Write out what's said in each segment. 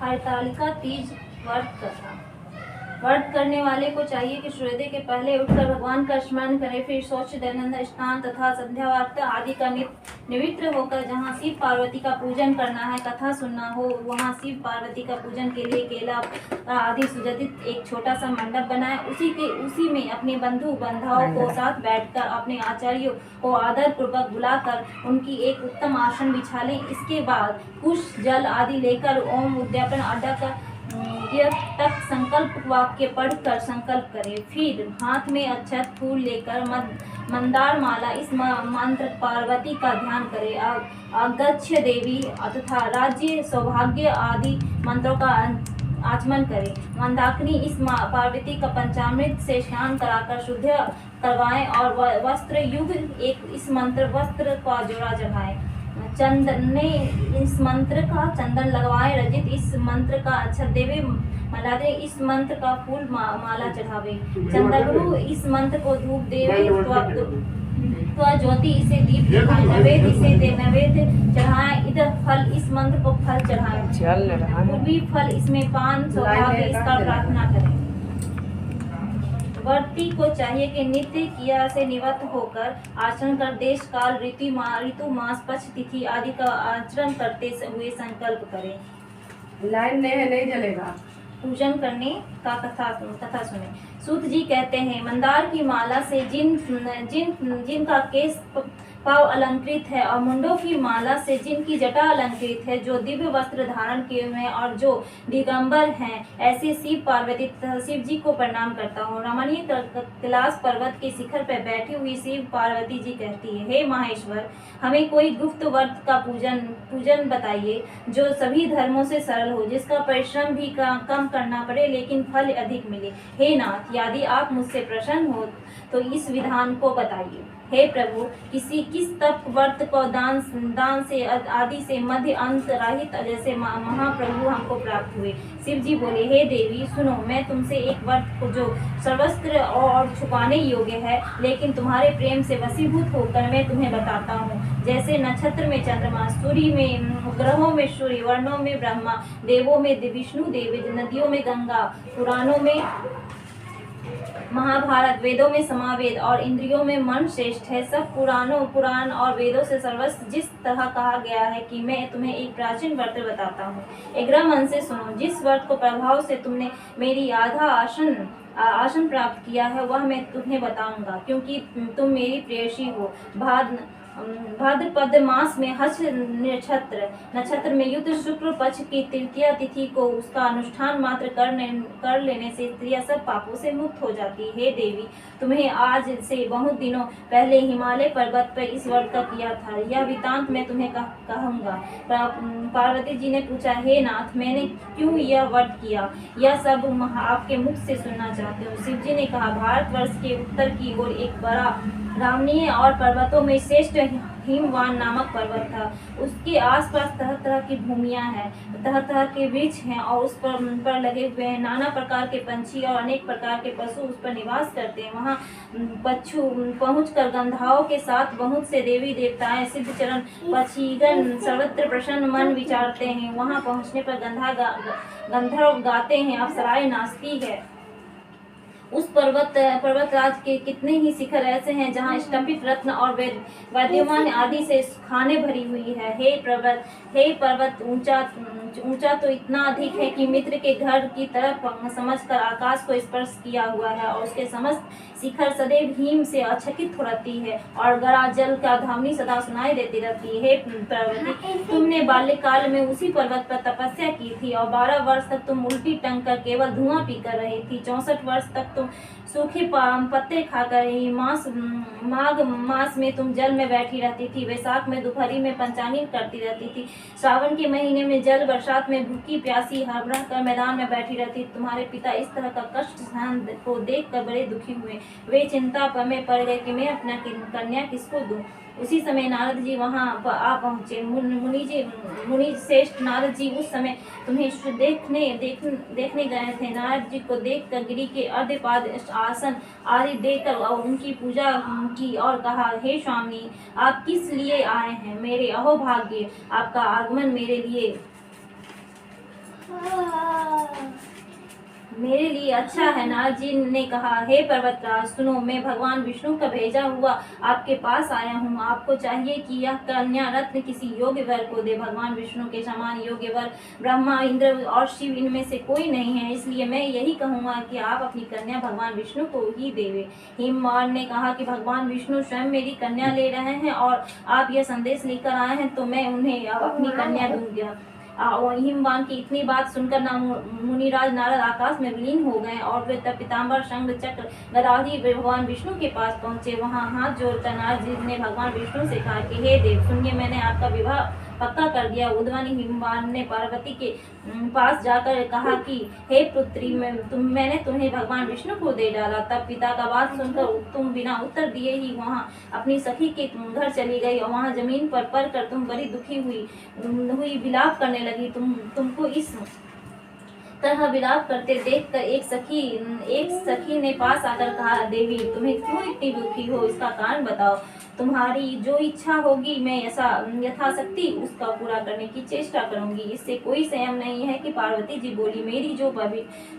हरतालिका तीज व्रत कथा। व्रत करने वाले को चाहिए कि सूर्योदय के पहले उठकर भगवान का स्मरण करे, फिर शौच दैनंद स्नान तथा संध्या वार्ता आदि का निवृत्त होकर जहाँ शिव पार्वती का पूजन करना है, कथा सुनना हो, वहाँ शिव पार्वती का पूजन के लिए केला आदि सुजतित एक छोटा सा मंडप बनाए। उसी में अपने बंधु बंधाओं को साथ बैठकर अपने आचार्यों को आदर पूर्वक बुलाकर उनकी एक उत्तम आसन बिछा लें। इसके बाद कुश जल आदि लेकर ओम उद्यापन अड्डा का तक संकल्प वाक्य पढ़कर संकल्प करें। फिर हाथ में अक्षत फूल लेकर मंदार माला इस मंत्र पार्वती का ध्यान करें। अगच्छ देवी तथा राज्य सौभाग्य आदि मंत्रों का आचमन करें। मंदाकिनी इस पार्वती का पंचामृत से स्नान कराकर शुद्ध करवाएं और वस्त्र युग एक इस मंत्र वस्त्र का जोड़ा चढ़ाएं। चंदन इस मंत्र का चंदन लगवाए। रजित इस मंत्र का अक्षत देवे मलादे इस मंत्र का फूल माला चढ़ावे। चंद्रगुरु इस मंत्र को धूप देवे। ज्योति इसे दीप दिखाए। नवेद इसे नवेद चढ़ाए। इधर फल इस मंत्र को फल चढ़ाए। पूर्वी फल इसमें पान सौभाग्य इसका प्रार्थना करें। व्रती को चाहिए कि नित्य क्रिया से निवृत्त होकर आचरण कर देश काल ऋतु मास पक्ष तिथि आदि का आचरण करते हुए संकल्प करें। लाइन नहीं जलेगा। पूजन करने का कथा सुने। सूत जी कहते हैं, मंदार की माला से जिनका केस पाव अलंकृत है और मुंडों की माला से जिनकी जटा अलंकृत है, जो दिव्य वस्त्र धारण किए हुए हैं और जो दिगंबर हैं, ऐसे शिव पार्वती तथा शिव जी को प्रणाम करता हूँ। रमणीय कैलाश पर्वत के शिखर पर बैठी हुई शिव पार्वती जी कहती है, हे महेश्वर, हमें कोई गुप्त व्रत का पूजन बताइए जो सभी धर्मों से सरल हो, जिसका परिश्रम भी कम करना पड़े लेकिन फल अधिक मिले। हे नाथ, यदि आप मुझसे प्रसन्न हो तो इस विधान को बताइए। हे प्रभु, किस तप व्रत को दान से आदि से मध्य अंत रहित जैसे महाप्रभु हमको प्राप्त हुए। शिव जी बोले, हे देवी सुनो, मैं तुमसे एक व्रत को जो सर्वस्त्र और छुपाने योग्य है लेकिन तुम्हारे प्रेम से वशीभूत होकर मैं तुम्हें बताता हूँ। जैसे नक्षत्र में चंद्रमा, सूर्य में ग्रहों में सूर्य, वर्णों में ब्रह्मा, देवों में विष्णु देव, नदियों में गंगा, पुराणों में महाभारत, वेदों में समावेद और इंद्रियों में मन श्रेष्ठ है। सब पुराण और वेदों से सर्वस्व जिस तरह कहा गया है कि मैं तुम्हें एक प्राचीन व्रत बताता हूँ। एग्र मन से सुनो। जिस व्रत को प्रभाव से तुमने मेरी आधा आसन प्राप्त किया है वह मैं तुम्हें बताऊंगा, क्योंकि तुम मेरी प्रेयसी हो। भाद्रपद मास में हर्ष नक्षत्र में युद्ध शुक्ल पक्ष की तृतीया तिथि को उसका अनुष्ठान मात्र कर लेने से स्त्रियां सब पापों से मुक्त हो जाती। हे देवी, तुम्हें आज से बहुत दिनों पहले हिमालय पर्वत पर इस व्रत का किया था। यह वृतांत मैं तुम्हें कहूँगा। पार्वती जी ने पूछा, हे नाथ, मैंने क्यों यह व्रत किया, यह सब आपके मुख से सुनना चाहते हो। शिव जी ने कहा, भारतवर्ष के उत्तर की ओर एक बड़ा रामणीय और पर्वतों में श्रेष्ठ हिमवान नामक पर्वत था। उसके आसपास तरह तरह की भूमियां हैं, तरह तरह के वृक्ष हैं और उस पर लगे हुए हैं। नाना प्रकार के पंछी और अनेक प्रकार के पशु उस पर निवास करते हैं। वहाँ पहुंचकर गंधाओं के साथ बहुत से देवी देवताएं, सिद्धचरण पक्षीगण सर्वत्र प्रसन्न मन विचारते हैं। वहाँ पहुँचने पर गंधर्व गाते हैं, अप्सराएं नाचती है। उस पर्वतराज के कितने ही शिखर ऐसे हैं जहाँ स्टंपित रत्न और वैद्यमान आदि से खाने भरी हुई है। हे पर्वत ऊंचा तो इतना अधिक है कि मित्र के घर की तरफ समझकर आकाश को स्पर्श किया हुआ है और उसके समस्त शिखर सदैव हिम से आच्छादित हो रहती है और गड़ा जल का ध्वनि सदा सुनाई देती रहती है। हे पार्वती, तुमने बाल्यकाल में उसी पर्वत पर तपस्या की थी और 12 वर्ष तक तुम उल्टी टंग कर केवल धुआं पी कर रही थी। 64 वर्ष तक तुम सूखे पत्ते खाकर रही। माघ मास में तुम जल में बैठी रहती थी। वैशाख में दोपहरी में पंचांगी करती रहती थी। श्रावण के महीने में जल, बरसात में भूखी प्यासी हड़बड़ा कर मैदान में बैठी रहती। तुम्हारे पिता इस तरह का कष्ट सहन को देख कर बड़े दुखी हुए। वे चिंता में पड़ गए कि मैं अपना कन्या किसको दूं। उसी समय नारद जी वहाँ आ पहुँचे। मुनि श्रेष्ठ नारद जी उस समय तुम्हें देखने गए थे। नारद जी को देखकर गिरि के अर्धपाद आसन आदि देकर और उनकी पूजा की और कहा, हे स्वामी, आप किस लिए आए हैं? मेरे अहोभाग्य, आपका आगमन मेरे लिए अच्छा है। नारद जी ने कहा, हे पर्वतराज, सुनो, मैं भगवान विष्णु का भेजा हुआ आपके पास आया हूँ। आपको चाहिए कि यह कन्या रत्न किसी योग्य वर को दे। भगवान विष्णु के समान योग्य वर ब्रह्मा, इंद्र और शिव इनमें से कोई नहीं है, इसलिए मैं यही कहूँगा कि आप अपनी कन्या भगवान विष्णु को ही देवे। हिमवान ने कहा कि भगवान विष्णु स्वयं मेरी कन्या ले रहे हैं और आप यह संदेश लेकर आए हैं, तो मैं उन्हें अपनी कन्या दूंगा। हिमवान की इतनी बात सुनकर मुनिराज नारद आकाश में विलीन हो गए और वे तब पीताम्बर, शंख, चक्र, गदाधि भगवान विष्णु के पास पहुंचे। वहां हाथ जोड़कर नारद जी ने भगवान विष्णु से कहा कि हे देव, सुनिए, मैंने आपका विवाह पक्का कर दिया। उद्वनी हिमवान ने पार्वती के पास जाकर कहा कि हे पुत्री, मैंने तुम्हें भगवान विष्णु को दे डाला। तब पिता का बात सुनकर तुम बिना उत्तर दिए ही वहां अपनी सखी के घर चली गई और वहां जमीन पर पड़कर तुम बड़ी दुखी हुई विलाप करने लगी। तुमको इस तरह विलाप करते देखकर एक सखी ने पास आकर कहा, देवी, तुम्हें क्यों इतनी दुखी हो? इसका कारण बताओ। तुम्हारी जो इच्छा होगी मैं यथाशक्ति उसका पूरा करने की चेष्टा करूंगी। इससे कोई संयम नहीं है कि पार्वती जी बोली, मेरी जो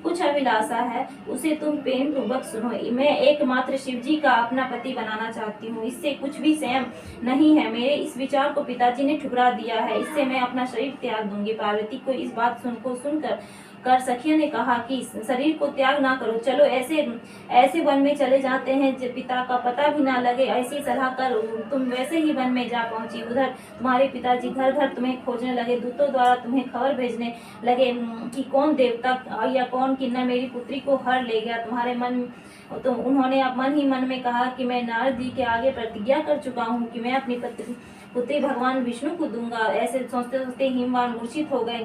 कुछ अभिलाषा है उसे तुम प्रेम पूर्वक सुनो। मैं एकमात्र शिव जी का अपना पति बनाना चाहती हूँ, इससे कुछ भी संयम नहीं है। मेरे इस विचार को पिताजी ने ठुकरा दिया है, इससे मैं अपना शरीर त्याग दूंगी। पार्वती को इस बात सुनकर सखिया ने कहा कि शरीर को त्याग ना करो, चलो ऐसे वन में चले जाते हैं जब पिता का पता भी ना लगे। ऐसी सलाह कर तुम वैसे ही वन में जा पहुंची। उधर तुम्हारे पिताजी घर घर तुम्हें खोजने लगे। दूतों द्वारा तुम्हें खबर भेजने लगे कि कौन देवता या कौन किन्नर मेरी पुत्री को हर ले गया। तो उन्होंने अब मन में कहा कि मैं नारद जी के आगे प्रतिज्ञा कर चुका हूँ कि मैं अपनी पुत्री भगवान विष्णु को दूंगा। ऐसे सोचते सोचते हिमवान मूर्छित हो गए।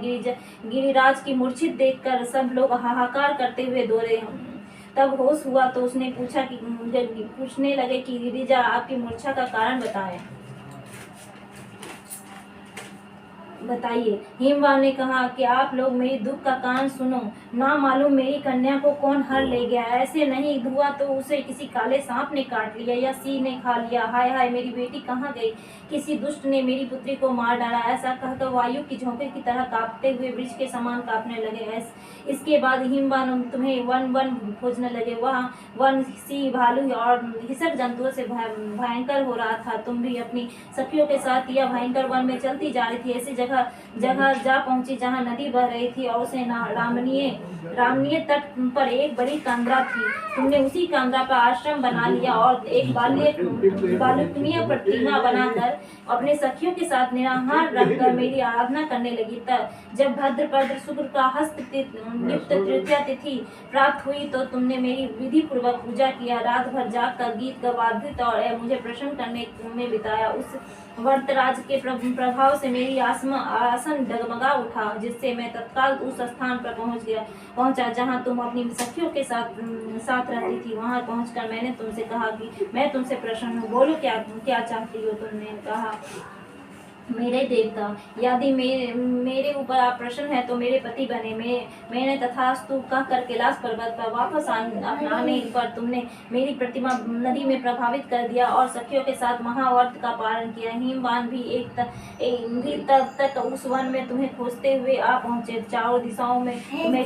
गिरिराज की मूर्छित देखकर सब लोग हाहाकार करते हुए दौड़े। तब होश हुआ तो उसने पूछने लगे कि गिरिजा, आपकी मूर्छा का कारण बताइए। हिमवान ने कहा कि आप लोग मेरी दुख का कारण सुनो। ना मालूम मेरी कन्या को कौन हर ले गया। ऐसे नहीं हुआ तो उसे किसी काले सांप ने काट लिया या सिंह ने खा लिया। हाय हाय, मेरी बेटी कहाँ गई? किसी दुष्ट ने मेरी पुत्री को मार डाला। ऐसा कहकर वायु की झोंके की तरह कांपते हुए वृक्ष के समान कांपने लगे। इसके बाद हिमवान तुम्हें वन खोजने लगे। वहाँ वन सिंह, भालू और हिंसक जंतुओं से भयंकर हो रहा था। तुम भी अपनी सखियों के साथ यह भयंकर वन में चलती जा रही थी। ऐसी जगह जा पहुंची जहां नदी बह रही थी और उसे रामनीय तट पर एक बड़ी कांद्रा थी। तुमने उसी कांद्रा पर आश्रम बना लिया और एक बालकनीय प्रतिमा बनाकर अपने सखियों के साथ निराहार रखकर मेरी आराधना करने लगी। तब जब भद्रपद शुक्र का हस्त युक्त तृतीया तिथि प्राप्त हुई तो तुमने मेरी विधि पूर्वक पूजा किया। रात भर जागकर गीत गवादित और मुझे प्रसन्न करने में बिताया। उस वर्तराज के प्रभाव से मेरी आसन डगमगा उठा, जिससे मैं तत्काल उस स्थान पर पहुंचा जहां तुम अपनी सखियों के साथ रहती थी। वहां पहुंचकर मैंने तुमसे कहा कि मैं तुमसे प्रसन्न हूँ, बोलो क्या चाहती हो। तुमने कहा, मेरे देवता, यदि मेरे ऊपर आप प्रसन्न है तो मेरे पति बने। मैंने तथास्तु कहकर कैलाश पर्वत पर वापस आने पर तुमने मेरी प्रतिमा नदी में प्रभावित कर दिया और सखियों के साथ महाव्रत का पालन किया। हिमवान भी तब तक उस वन में तुम्हें खोजते हुए आ पहुंचे। चारों दिशाओं में तुम्हें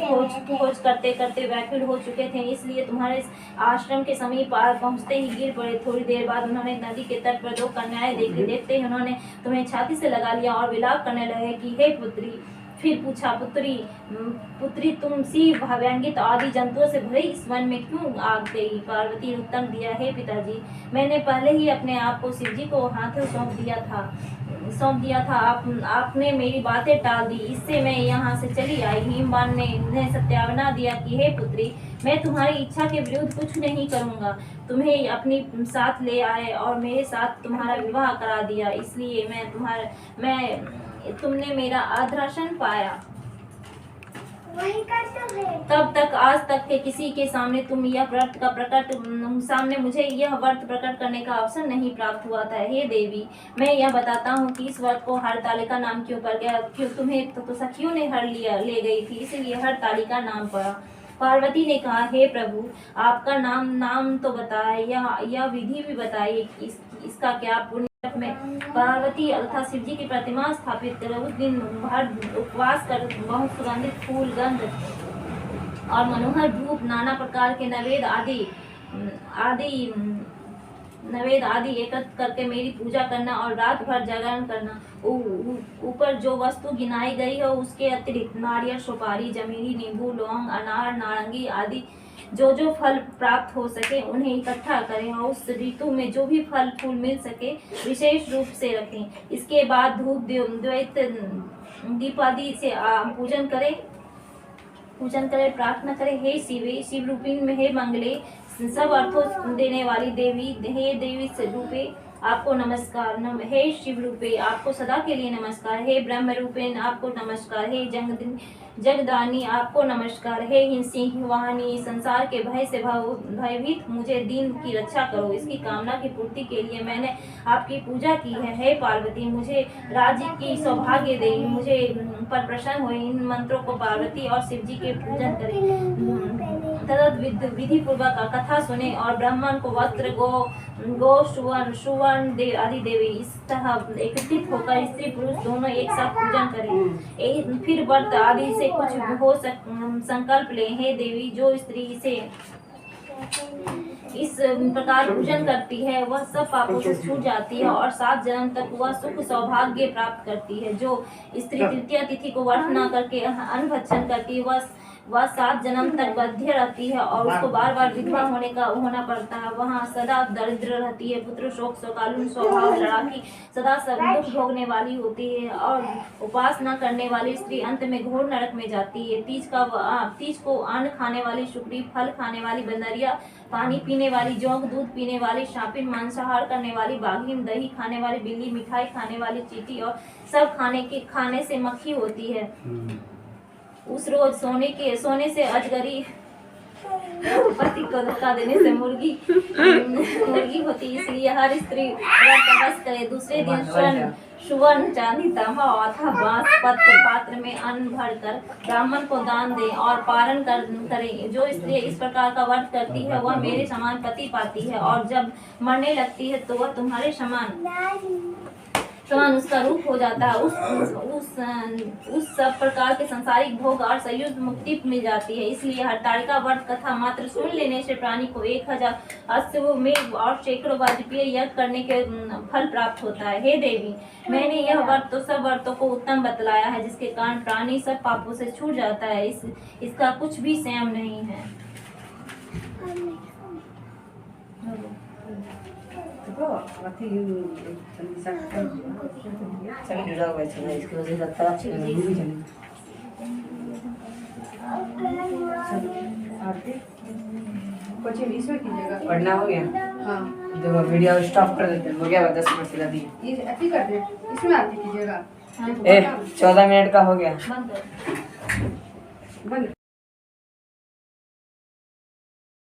खोज करते करते व्याकुल हो चुके थे, इसलिए तुम्हारे आश्रम के समीप पहुंचते ही गिर पड़े। थोड़ी देर बाद उन्होंने नदी के तट पर 2 कन्याएं देखी। देखते ही उन्होंने तुम्हें छाती से लगा लिया और विलाप करने लगे कि हे पुत्री। फिर पूछा, पुत्री तुम सिंह, व्यंगित आदि जंतुओं से भरे इस वन में क्यों आ गई? पार्वती ने उत्तर दिया, हे पिताजी, मैंने पहले ही अपने आप को शिव जी को हाथों सौंप दिया था। आपने मेरी बातें टाल दी, इससे मैं यहाँ से चली आई। हिमवान ने सत्यावना दिया कि हे पुत्री, मैं तुम्हारी इच्छा के विरुद्ध कुछ नहीं करूँगा। तुम्हें अपनी साथ ले आए और मेरे साथ तुम्हारा विवाह करा दिया, इसलिए तुमने मेरा आदराशन पाया। तब तक आज तक के किसी के सामने तुम यह व्रत का प्रकट सामने मुझे यह व्रत प्रकट करने का अवसर नहीं प्राप्त हुआ था। हे देवी, मैं यह बताता हूँ कि इस व्रत को हरतालिका नाम क्यों पड़ गया, क्यों तुम्हें तो सखियों ने हर लिया ले गई थी, इसीलिए हरतालिका नाम पड़ा। पार्वती ने कहा, हे प्रभु, आपका नाम तो बताए, यह विधि भी बताइए, इसका क्या पुण्य में। पार्वती तथा शिव जी की प्रतिमा स्थापित कर उस दिन भर उपवास कर बहुत सुगंधित फूल, गंध और मनोहर धूप, नाना प्रकार के नवेद आदि एकत्र करके मेरी पूजा करना और रात भर जागरण करना। ऊपर जो वस्तु गिनाई गई है उसके अतिरिक्त नारियल, सुपारी, जमीरी, नींबू, लौंग, अनार, नारंगी आदि जो फल प्राप्त हो सके उन्हें इकट्ठा करें और उस ऋतु में जो भी फल फूल मिल सके विशेष रूप से रखें। इसके बाद धूप द्वैत दीप आदि से पूजन करें, प्रार्थना करें। हे शिवे, शिव रूपिणी में, हे मंगले, सब अर्थों देने वाली देवी, हे देवी रूपे आपको नमस्कार। हे शिव रूपे आपको सदा के लिए नमस्कार। हे ब्रह्म रूपेण आपको नमस्कार। हे जगदानी आपको नमस्कार। हे सिंह वाहनी, संसार के भय से भयभीत मुझे दीन की रक्षा करो। इसकी कामना की पूर्ति के लिए मैंने आपकी पूजा की है। हे पार्वती, मुझे राज्य की सौभाग्य दे, मुझे पर प्रसन्न हो। इन मंत्रों को पार्वती और शिव जी के पूजन करें, तदत विधि पूर्वक कथा सुने और ब्राह्मण को वस्त्र, गो सुवर्ण आदि देवी इस तरह एकत्रित होकर स्त्री पुरुष दोनों एक साथ पूजन करें। फिर व्रत आदि से कुछ हो संकल्प ले। हे देवी, जो स्त्री से इस प्रकार पूजन करती है वह सब पापों से छूट जाती है और 7 जन्म तक वह सुख सौभाग्य प्राप्त करती है। जो स्त्री तृतीया तिथि को व्रत न करके अन्न भक्षण करती है वह 7 जन्म तक बद्ध रहती है और उसको बार बार विधवा होना पड़ता है। वहाँ सदा दरिद्र रहती है, पुत्र शोक, शोकालुन स्वभाव, लड़ाकी, सदा सब दुख भोगने वाली होती है और उपास न करने वाली स्त्री अंत में घोर नरक में जाती है। तीज को अन्न खाने वाली शुक्री, फल खाने वाली बंदरिया, पानी पीने वाली जोंक, दूध पीने वाली शापिन, मांसाहार करने वाली बाघिन, दही खाने वाली बिल्ली, मिठाई खाने वाली चींटी और सब खाने से मक्खी होती है। उस रोज सोने से अजगरी, पति को धोखा देने से मुर्गी होती। इसलिए हर स्त्री व्रत करे। दूसरे दिन सुवर्ण, चांदी, तांबा अथवा बांस पात्र में अन्न भरकर ब्राह्मण को दान दे और पारण करें। जो स्त्री इस प्रकार का व्रत करती है वह मेरे समान पति पाती है और जब मरने लगती है तो वह तुम्हारे समान उसका रूप हो जाता है। उस सब प्रकार के संसारिक भोग और संयुक्त मुक्ति मिल जाती है। इसलिए हरतालिका व्रत कथा मात्र सुन लेने से प्राणी को 1000 अश्वमेध और सैकड़ों वाजपेय यज्ञ करने के फल प्राप्त होता है। हे देवी, मैंने यह व्रत तो सब व्रतों को उत्तम बतलाया है जिसके कारण प्राणी सब पापों से छूट जाता है। इसका कुछ भी संयम नहीं है। इसमें कीजिएगा, पढ़ना हो गया। हाँ, देखो वीडियो स्टॉप कर देते हैं, हो गया 10 मिनट से ज़्यादा। ये ऐसे कर दे, इसमें आती कीजिएगा। 14 मिनट का हो गया। बंद कर। बंद